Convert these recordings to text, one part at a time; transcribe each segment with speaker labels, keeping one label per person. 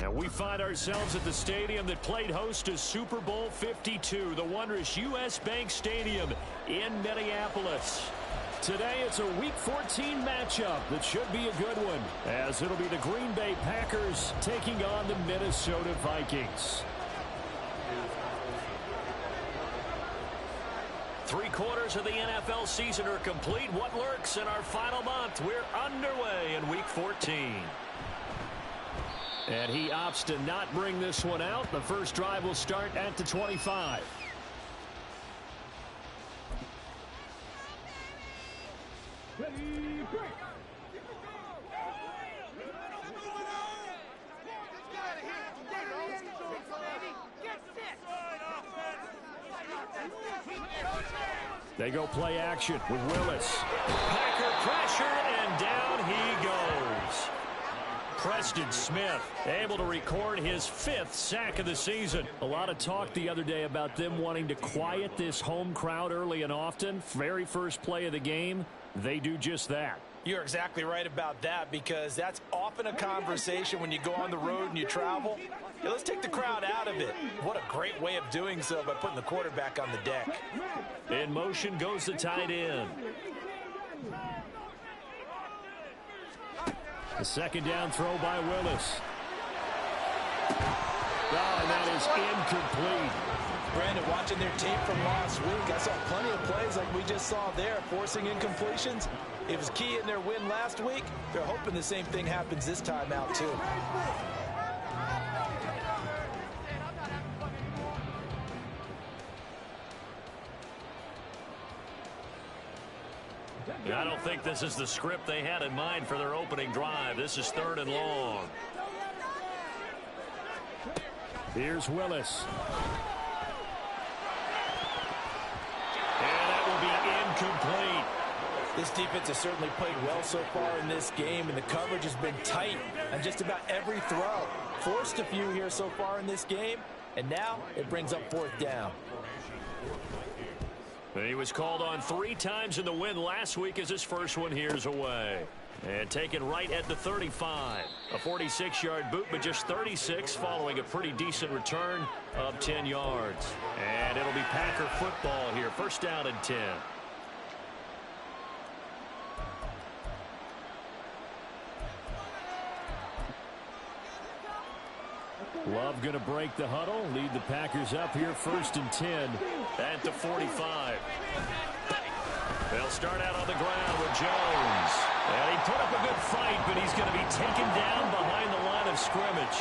Speaker 1: And we find ourselves at the stadium that played host to Super Bowl 52, the wondrous U.S. Bank Stadium in Minneapolis. Today it's a Week 14 matchup that should be a good one, as it'll be the Green Bay Packers taking on the Minnesota Vikings. 3/4 of the NFL season are complete. What lurks in our final month? We're underway in Week 14. And he opts to not bring this one out. The first drive will start at the 25. They go play action with Willis. Packer pressure, and down he goes. Preston Smith able to record his 5th sack of the season. A lot of talk the other day about them wanting to quiet this home crowd early and often. Very first play of the game, they do just that.
Speaker 2: You're exactly right about that, because that's often a conversation when you go on the road and you travel. Hey, let's take the crowd out of it. What a great way of doing so by putting the quarterback on the deck.
Speaker 1: In motion goes the tight end. A second down throw by Willis. Oh, and that is incomplete.
Speaker 2: Brandon, watching their tape from last week, I saw plenty of plays like we just saw there, forcing incompletions. It was key in their win last week. They're hoping the same thing happens this time out, too.
Speaker 1: I don't think this is the script they had in mind for their opening drive. This is 3rd and long. Here's Willis. And that will be incomplete.
Speaker 2: This defense has certainly played well so far in this game, and the coverage has been tight on just about every throw. Forced a few here so far in this game, and now it brings up 4th down.
Speaker 1: He was called on 3 times in the win last week as his first one here's away. And taken right at the 35. A 46-yard boot, but just 36 following a pretty decent return of 10 yards. And it'll be Packer football here. 1st down and 10. Love going to break the huddle, lead the Packers up here 1st and 10 at the 45. They'll start out on the ground with Jones. And he put up a good fight, but he's going to be taken down behind the line of scrimmage.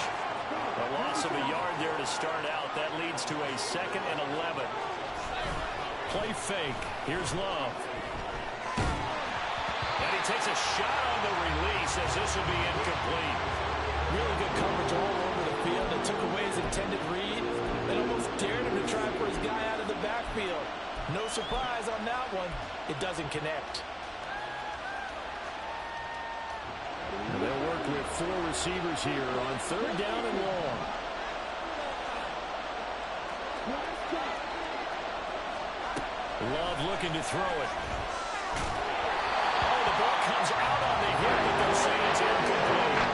Speaker 1: A loss of a yard there to start out. That leads to a 2nd and 11. Play fake. Here's Love. And he takes a shot on the release as this will be incomplete.
Speaker 2: Really good coverage all over the field. It took away his intended read and almost dared him to try for his guy out of the backfield. No surprise on that one. It doesn't connect.
Speaker 1: And they'll work with 4 receivers here on 3rd down and long. Love looking to throw it. Oh, the ball comes out on the hip, but they'll say it's incomplete.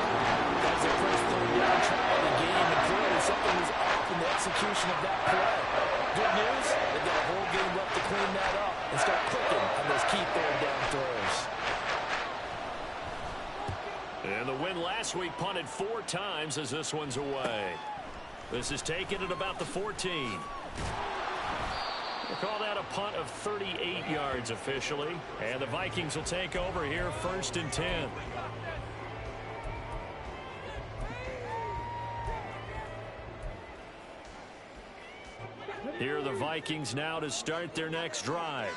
Speaker 2: That's the first 3rd down try of the game, and clearly something was off in the execution of that play. Good news, they've got a whole game left to clean that up and start clicking on those key 3rd down throws.
Speaker 1: And the win last week punted 4 times as this one's away. This is taken at about the 14. We'll call that a punt of 38 yards officially. And the Vikings will take over here 1st and 10. Here are the Vikings now to start their next drive.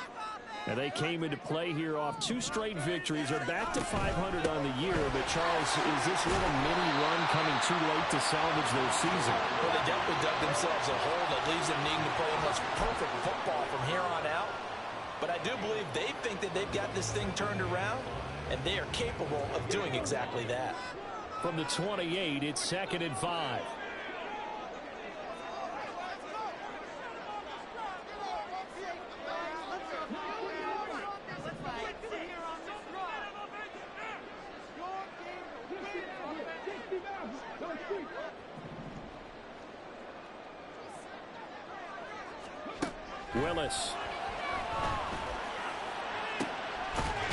Speaker 1: And they came into play here off 2 straight victories. They're back to 500 on the year. But, Charles, is this little mini run coming too late to salvage their season?
Speaker 2: Well, they definitely dug themselves a hole that leaves them needing to play almost perfect football from here on out. But I do believe they think that they've got this thing turned around, and they are capable of doing exactly that.
Speaker 1: From the 28, it's 2nd and 5. Willis.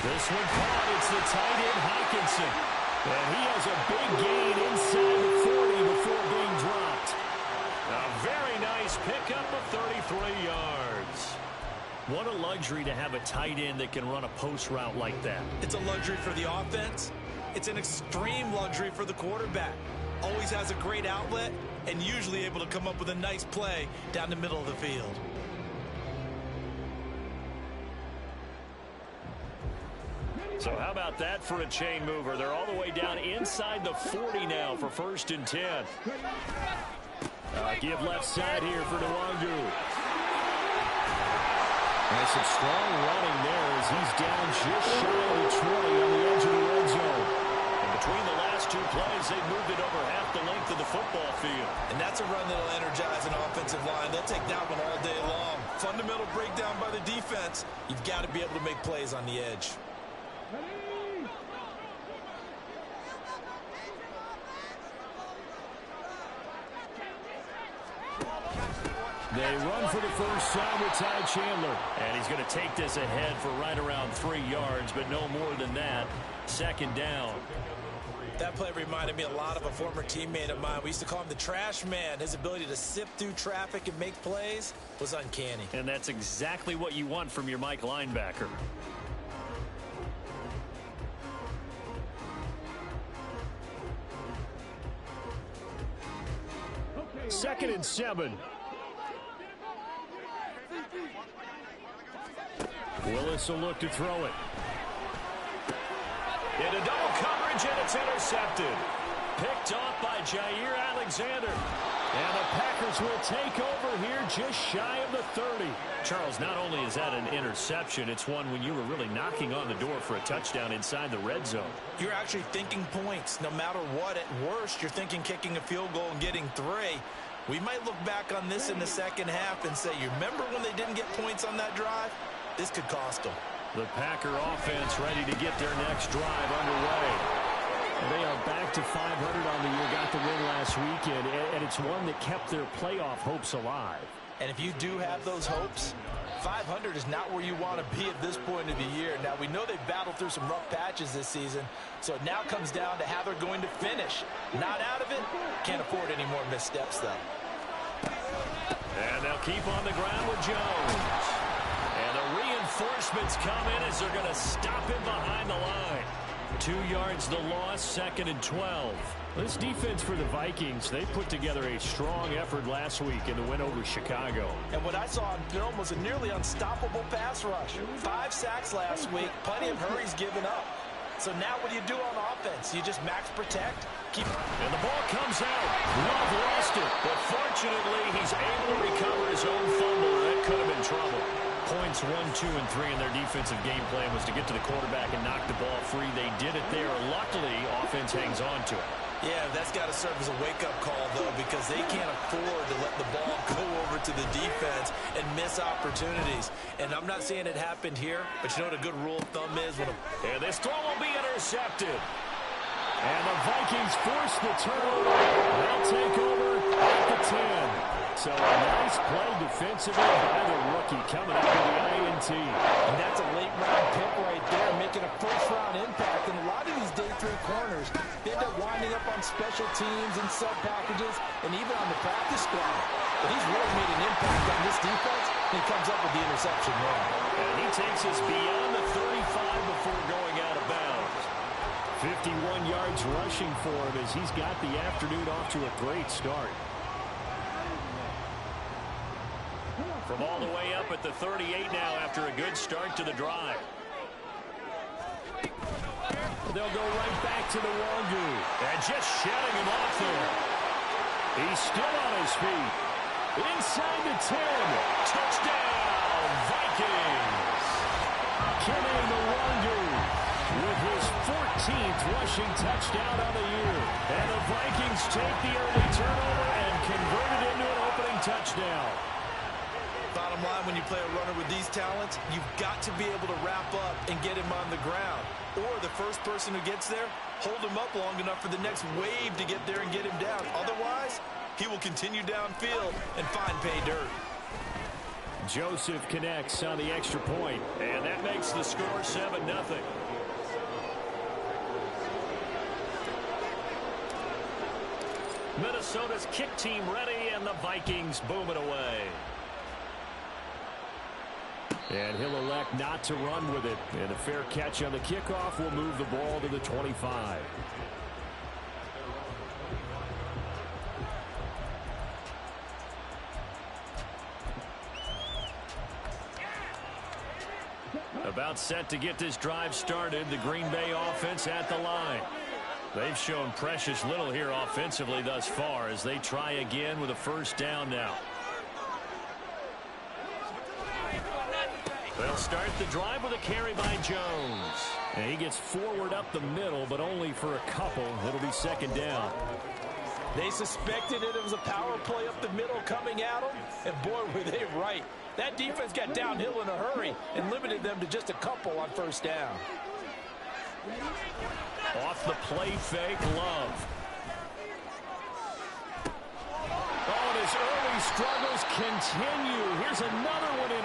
Speaker 1: This one caught. It's the tight end, Hockenson. And he has a big gain inside the 40 before being dropped. A very nice pickup of 33 yards. What a luxury to have a tight end that can run a post route like that.
Speaker 2: It's a luxury for the offense. It's an extreme luxury for the quarterback. Always has a great outlet and usually able to come up with a nice play down the middle of the field.
Speaker 1: So how about that for a chain mover? They're all the way down inside the 40 now for 1st and 10. Give left side here for Nwangu. And some strong running there as he's down just shy of the 20 on the edge of the red zone. And between the last two plays, they've moved it over half the length of the football field.
Speaker 2: And that's a run that'll energize an offensive line. They'll take that one all day long. Fundamental breakdown by the defense. You've got to be able to make plays on the edge.
Speaker 1: They run for the first time with Ty Chandler. And he's going to take this ahead for right around 3 yards, but no more than that. 2nd down.
Speaker 2: That play reminded me a lot of a former teammate of mine. We used to call him the trash man. His ability to sift through traffic and make plays was uncanny.
Speaker 1: And that's exactly what you want from your Mike linebacker. 2nd and 7. Willis will look to throw it. Into double coverage, and it's intercepted. Picked off by Jair Alexander. And the Packers will take over here just shy of the 30. Charles, not only is that an interception, it's one when you were really knocking on the door for a touchdown inside the red zone.
Speaker 2: You're actually thinking points. No matter what, at worst, you're thinking kicking a field goal and getting 3. We might look back on this in the second half and say, you remember when they didn't get points on that drive? This could cost them.
Speaker 1: The Packer offense ready to get their next drive underway. They are back to 500 on the year, got the win last weekend, and it's one that kept their playoff hopes alive.
Speaker 2: And if you do have those hopes, 500 is not where you want to be at this point of the year. Now, we know they've battled through some rough patches this season, so it now comes down to how they're going to finish. Not out of it, can't afford any more missteps, though.
Speaker 1: And they'll keep on the ground with Jones. And the reinforcements come in as they're going to stop him behind the line. 2 yards the loss, 2nd and 12. This defense for the Vikings, they put together a strong effort last week in the win over Chicago.
Speaker 2: And what I saw on film was a nearly unstoppable pass rush. 5 sacks last week, plenty of hurries given up. So now what do you do on offense? You just max protect?
Speaker 1: And the ball comes out. Love lost it. But fortunately, he's able to recover his own fumble. That could have been trouble. Points 1, 2, and 3 in their defensive game plan was to get to the quarterback and knock the ball free. They did it there. Luckily, offense hangs on to it.
Speaker 2: Yeah, that's got to serve as a wake-up call, though, because they can't afford to let the ball go over to the defense and miss opportunities. And I'm not saying it happened here, but you know what a good rule of thumb is?
Speaker 1: And this throw will be intercepted. And the Vikings force the turnover. They'll take over at the 10. So a nice play defensively by the rookie coming out of the INT.
Speaker 2: And that's a late-round pick right there, making a first-round impact. And a lot of these day 3 corners end up winding up on special teams and sub-packages and even on the practice squad. But he's really made an impact on this defense, and he comes up with the interception run.
Speaker 1: And he takes us beyond the 35 before going out of bounds. 51 yards rushing for him as he's got the afternoon off to a great start. From all the way up at the 38 now after a good start to the drive. They'll go right back to the Nwangu. And just shutting him off there. He's still on his feet. Inside the 10. Touchdown, Vikings. Kenny Nwangu with his 14th rushing touchdown on the year. And the Vikings take the early turnover and convert it into an opening touchdown.
Speaker 2: Bottom line, when you play a runner with these talents, you've got to be able to wrap up and get him on the ground. Or the first person who gets there, hold him up long enough for the next wave to get there and get him down. Otherwise, he will continue downfield and find pay dirt.
Speaker 1: Joseph connects on the extra point, and that makes the score 7-0. Minnesota's kick team ready, and the Vikings boom it away. And he'll elect not to run with it. And a fair catch on the kickoff will move the ball to the 25. About set to get this drive started. The Green Bay offense at the line. They've shown precious little here offensively thus far as they try again with a first down now. They'll start the drive with a carry by Jones. And he gets forward up the middle, but only for a couple. It'll be second down.
Speaker 2: They suspected it was a power play up the middle coming at them, and boy, were they right. That defense got downhill in a hurry and limited them to just a couple on first down.
Speaker 1: Off the play fake, Love. Oh, and his early struggles continue. Here's another one in.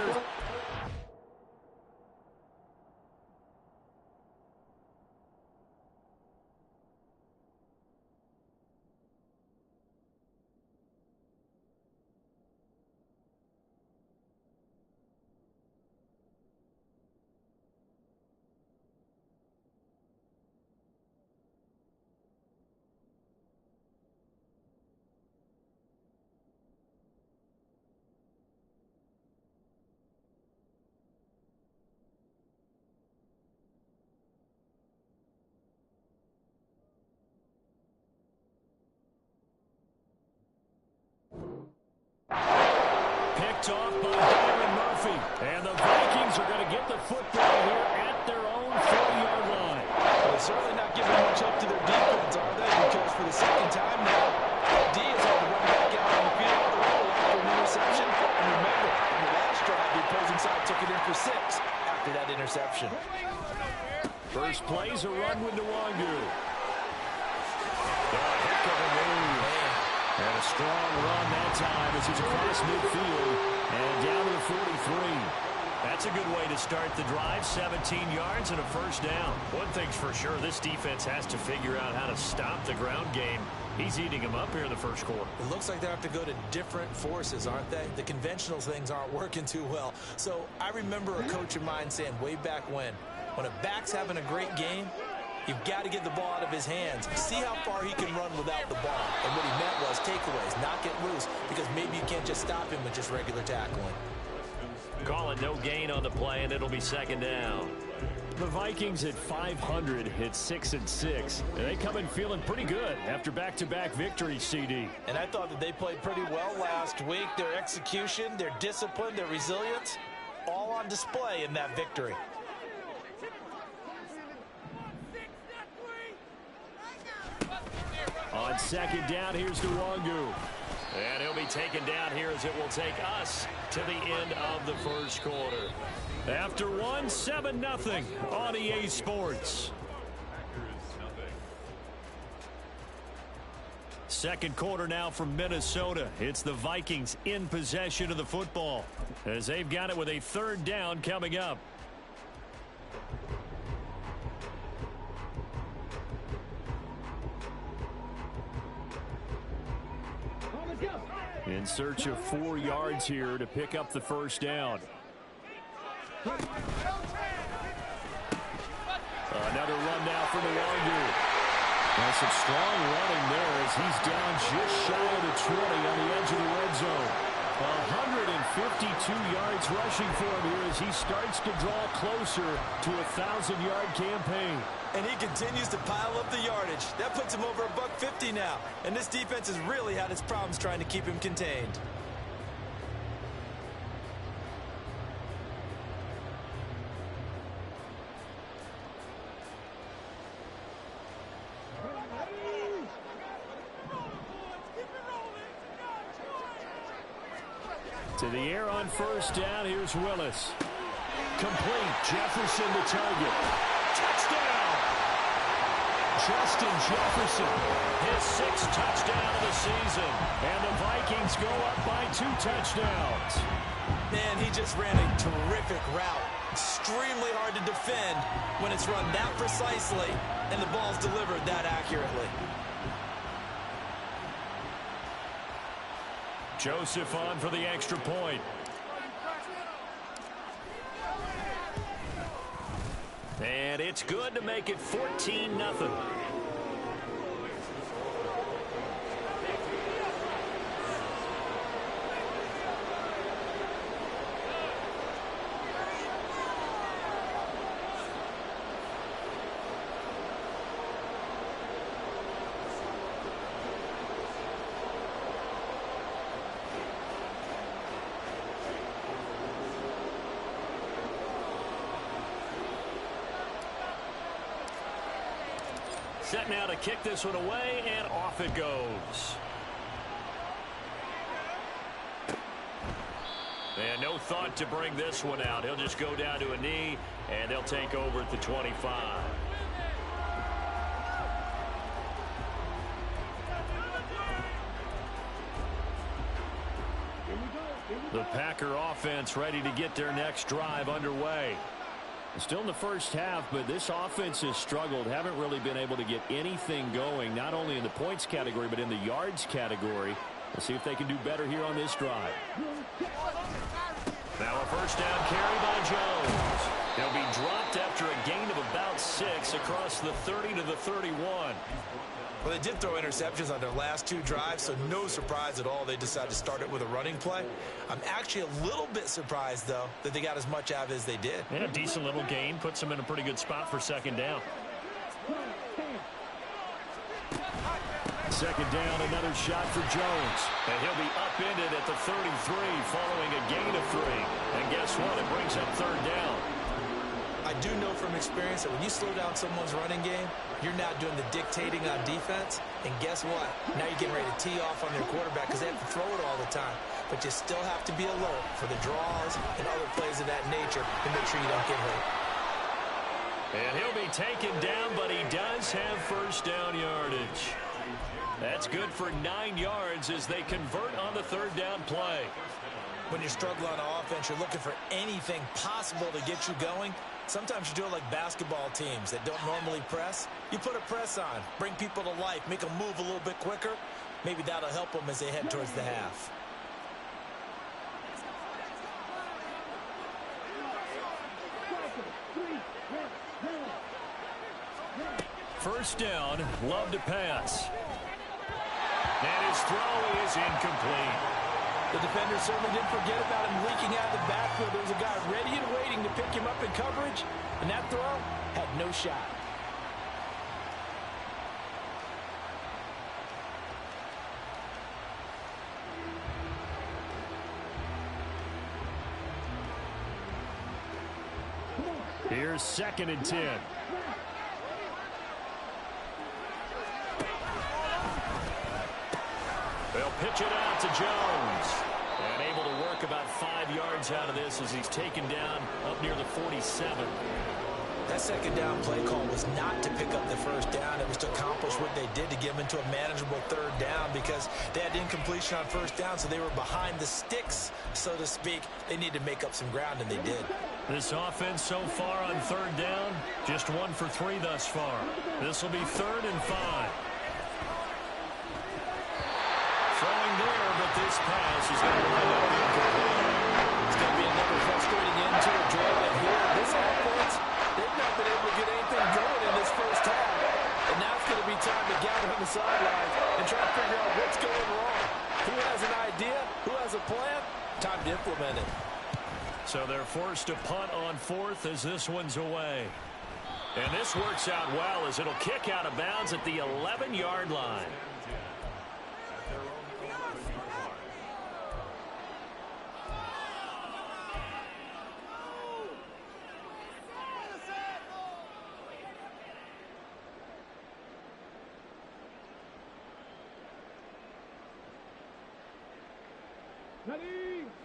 Speaker 1: Picked off by Byron Murphy. And the Vikings are going to get the football here at their own 40-yard line.
Speaker 2: Well, they're certainly not giving much up to their defense, are they? Because for the second time now, D is on the run back out on the field all the way after an interception. And remember, in the last drive, the opposing side took it in for 6 after that interception.
Speaker 1: First play's a run with Nwangu. Heck of a move. And a strong run that time as he's across midfield and down to the 43. That's a good way to start the drive. 17 yards and a first down. One thing's for sure, this defense has to figure out how to stop the ground game. He's eating them up here in the first quarter.
Speaker 2: It looks like they have to go to different forces, aren't they? The conventional things aren't working too well. So I remember a coach of mine saying way back when a back's having a great game, you've got to get the ball out of his hands. See how far he can run without the ball. And what he meant was takeaways, not get loose, because maybe you can't just stop him with just regular tackling.
Speaker 1: Call it no gain on the play, and it'll be second down. The Vikings at 500 hit 6-6. And they come in feeling pretty good after back-to-back victories, CD.
Speaker 2: And I thought that they played pretty well last week. Their execution, their discipline, their resilience, all on display in that victory.
Speaker 1: On second down, here's Nwangu. And he'll be taken down here as it will take us to the end of the first quarter. After 7-0 on EA Sports. Second quarter now from Minnesota. It's the Vikings in possession of the football as they've got it with a third down coming up. In search of 4 yards here to pick up the first down. Another run now for Nwangu. Well, some strong running there as he's down just shy of the 20 on the edge of the red zone. 152 yards rushing for him here as he starts to draw closer to a 1,000-yard campaign.
Speaker 2: And he continues to pile up the yardage. That puts him over $150 now. And this defense has really had its problems trying to keep him contained.
Speaker 1: To the air on first down, here's Willis. Complete, Jefferson the target. Touchdown! Justin Jefferson. His 6th touchdown of the season. And the Vikings go up by 2 touchdowns.
Speaker 2: Man, he just ran a terrific route. Extremely hard to defend when it's run that precisely and the ball's delivered that accurately.
Speaker 1: Joseph on for the extra point. And it's good to make it 14-0. Set now to kick this one away, and off it goes. And no thought to bring this one out. He'll just go down to a knee, and they'll take over at the 25. The Packer offense ready to get their next drive underway. Still in the first half, but this offense has struggled. Haven't really been able to get anything going, not only in the points category, but in the yards category. Let's see if they can do better here on this drive. Now a first down carry by Jones. He'll be dropped after a gain of about 6 across the 30 to the 31.
Speaker 2: Well, they did throw interceptions on their last 2 drives, so no surprise at all they decided to start it with a running play. I'm actually a little bit surprised, though, that they got as much out of it as they did.
Speaker 1: Yeah, decent little gain. Puts them in a pretty good spot for second down. Second down, another shot for Jones. And he'll be upended at the 33 following a gain of 3. And guess what? It brings up third down.
Speaker 2: I do know from experience that when you slow down someone's running game, you're now doing the dictating on defense. And guess what? Now you're getting ready to tee off on their quarterback because they have to throw it all the time. But you still have to be alert for the draws and other plays of that nature to make sure you don't get hurt.
Speaker 1: And he'll be taken down, but he does have first down yardage. That's good for 9 yards as they convert on the third down play.
Speaker 2: When you're struggling on offense, you're looking for anything possible to get you going. Sometimes you do it like basketball teams that don't normally press. You put a press on, bring people to life, make them move a little bit quicker. Maybe that'll help them as they head towards the half.
Speaker 1: First down, Love to pass. And his throw is incomplete.
Speaker 2: The defender certainly didn't forget about him leaking out of the backfield. There was a guy ready and waiting to pick him up in coverage, and that throw had no shot.
Speaker 1: Here's 2nd and 10. They'll pitch it out to Jones. And able to work about 5 yards out of this as he's taken down up near the 47.
Speaker 2: That second down play call was not to pick up the first down. It was to accomplish what they did to get them into a manageable third down because they had incompletion on first down, so they were behind the sticks, so to speak. They needed to make up some ground, and they did.
Speaker 1: This offense so far on third down, just 1 for 3 thus far. This will be 3rd and 5. Throwing there, but this pass is going to wind up incomplete.
Speaker 2: It's going to be another frustrating end to a drive here. This offense, they've not been able to get anything going in this first half. And now it's going to be time to gather on the sidelines and try to figure out what's going wrong. Who has an idea? Who has a plan? Time to implement it.
Speaker 1: So they're forced to punt on 4th as this one's away. And this works out well as it'll kick out of bounds at the 11-yard line.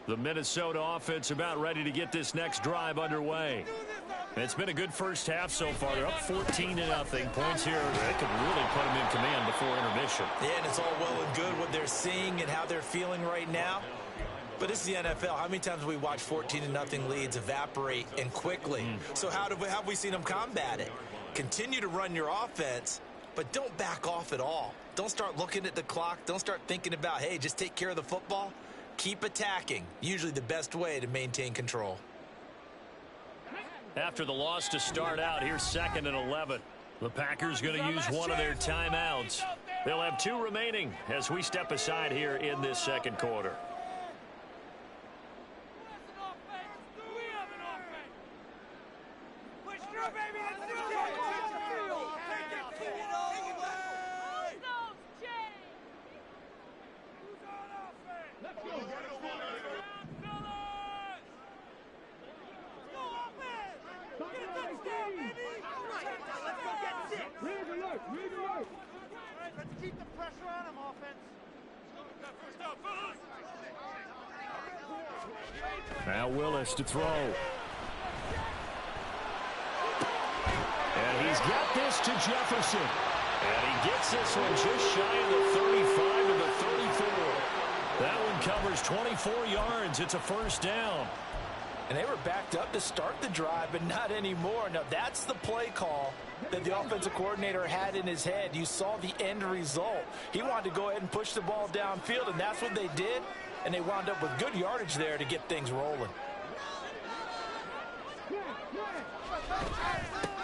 Speaker 1: The Minnesota offense about ready to get this next drive underway. It's been a good first half so far. They're up 14-0. Points here. That could really put them in command before intermission.
Speaker 2: Yeah, and it's all well and good what they're seeing and how they're feeling right now. But this is the NFL. How many times have we watched 14-0 leads evaporate and quickly? So how have we seen them combat it? Continue to run your offense, but don't back off at all. Don't start looking at the clock. Don't start thinking about, hey, just take care of the football. Keep attacking. Usually the best way to maintain control.
Speaker 1: After the loss to start out, here's 2nd and 11. The Packers going to use one of their timeouts. They'll have 2 remaining as we step aside here in this second quarter. Now Willis to throw. And he's got this to Jefferson. And he gets this one just shy of the 35 to the 34. That one covers 24 yards. It's a first down.
Speaker 2: And they were backed up to start the drive, but not anymore. Now, that's the play call that the offensive coordinator had in his head. You saw the end result. He wanted to go ahead and push the ball downfield, and that's what they did. And they wound up with good yardage there to get things rolling.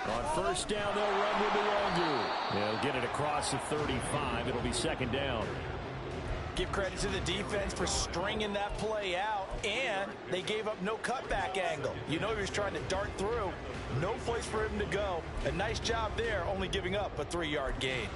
Speaker 1: On first down, they'll run with Nwangwu. They'll get it across the 35. It'll be 2nd down.
Speaker 2: Give credit to the defense for stringing that play out, and they gave up no cutback angle. You know he was trying to dart through. No place for him to go. A nice job there, only giving up a 3-yard gain.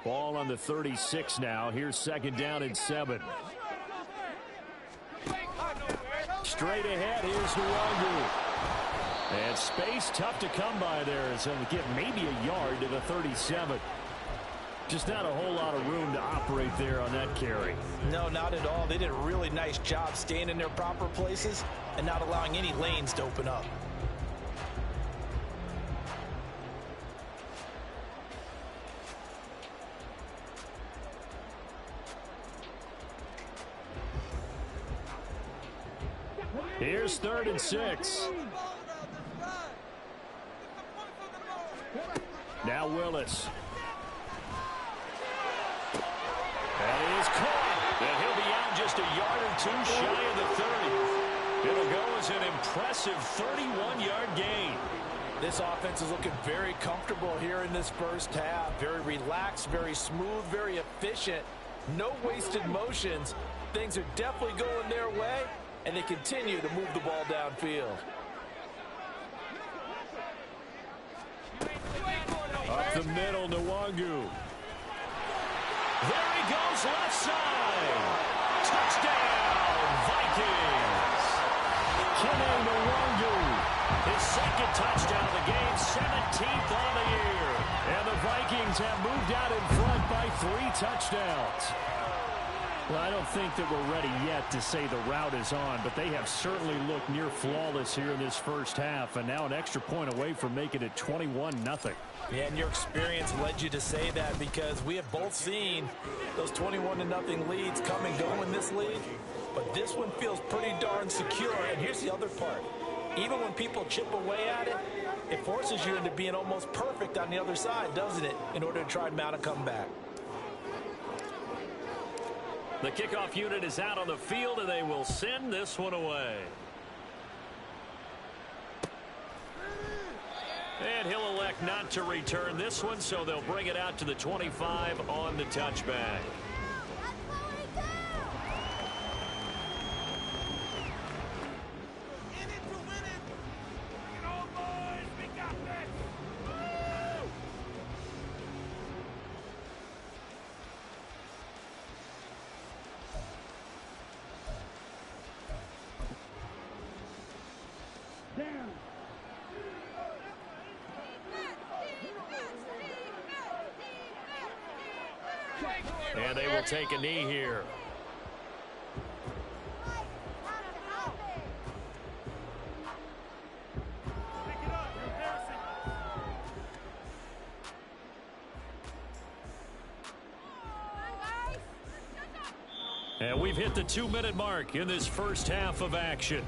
Speaker 1: Ball on the 36 now. Here's 2nd down and 7. Straight ahead, here's Nwangwu. And space tough to come by there. So get maybe a yard to the 37. Just not a whole lot of room to operate there on that carry.
Speaker 2: No, not at all. They did a really nice job staying in their proper places and not allowing any lanes to open up.
Speaker 1: Here's 3rd and 6. Now Willis. And he is caught. And he'll be out just a yard or 2 shy of the 30. It'll go as an impressive 31-yard gain.
Speaker 2: This offense is looking very comfortable here in this first half. Very relaxed, very smooth, very efficient. No wasted motions. Things are definitely going their way, and they continue to move the ball downfield.
Speaker 1: Up the middle, Nwangwu. There he goes, left side. Touchdown, Vikings. Kene Nwangwu, his 2nd touchdown of the game, 17th on the year. And the Vikings have moved out in front by 3 touchdowns. Well, I don't think that we're ready yet to say the route is on, but they have certainly looked near flawless here in this first half, and now an extra point away from making it 21-0.
Speaker 2: Yeah, and your experience led you to say that, because we have both seen those 21-0 leads come and go in this league, but this one feels pretty darn secure. And here's the other part. Even when people chip away at it, it forces you into being almost perfect on the other side, doesn't it, in order to try and mount a comeback.
Speaker 1: The kickoff unit is out on the field, and they will send this one away. And he'll elect not to return this one, so they'll bring it out to the 25 on the touchback. And they will take a knee here. And we've hit the 2-minute mark in this first half of action.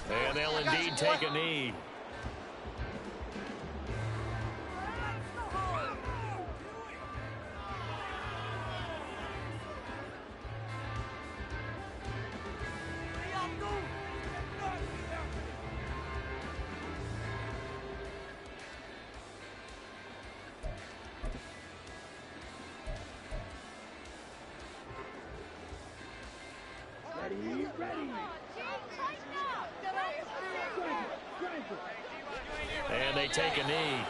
Speaker 1: And they'll indeed take a knee. And they take a knee.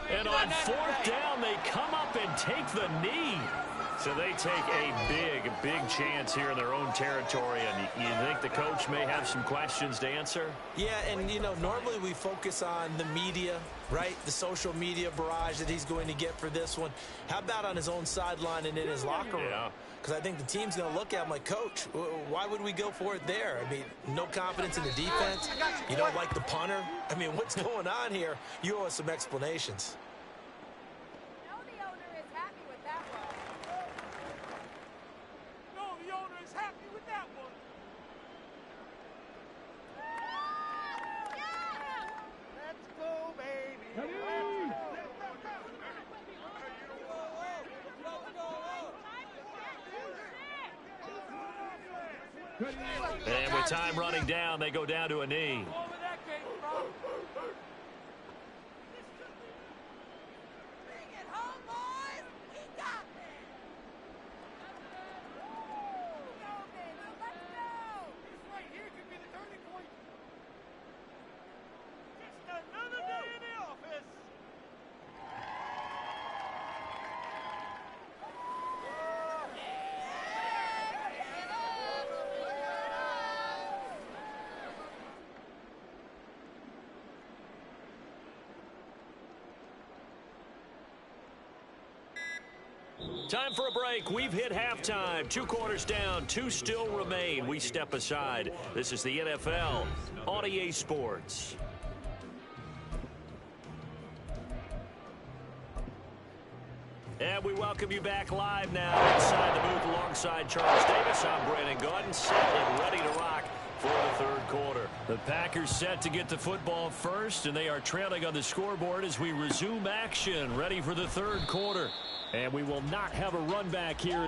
Speaker 1: And on fourth down, they come up and take the knee. So they take a big chance here in their own territory. And you think the coach may have some questions to answer?
Speaker 2: Yeah, and, you know, normally we focus on the media, right? The social media barrage that he's going to get for this one. How about on his own sideline and in his locker room?
Speaker 1: Yeah.
Speaker 2: Because I think the team's going to look at him like, Coach, why would we go for it there? I mean, no confidence in the defense. You don't like the punter. I mean, what's going on here? You owe us some explanations.
Speaker 1: And with time running down, they go down to a knee. Time for a break. We've hit halftime. 2 quarters down. 2 still remain. We step aside. This is the NFL on EA Sports. And we welcome you back live now inside the booth alongside Charles Davis. I'm Brandon Gordon, set and ready to rock for the third quarter. The Packers set to get the football first, and they are trailing on the scoreboard as we resume action, ready for the third quarter. And we will not have a run back here.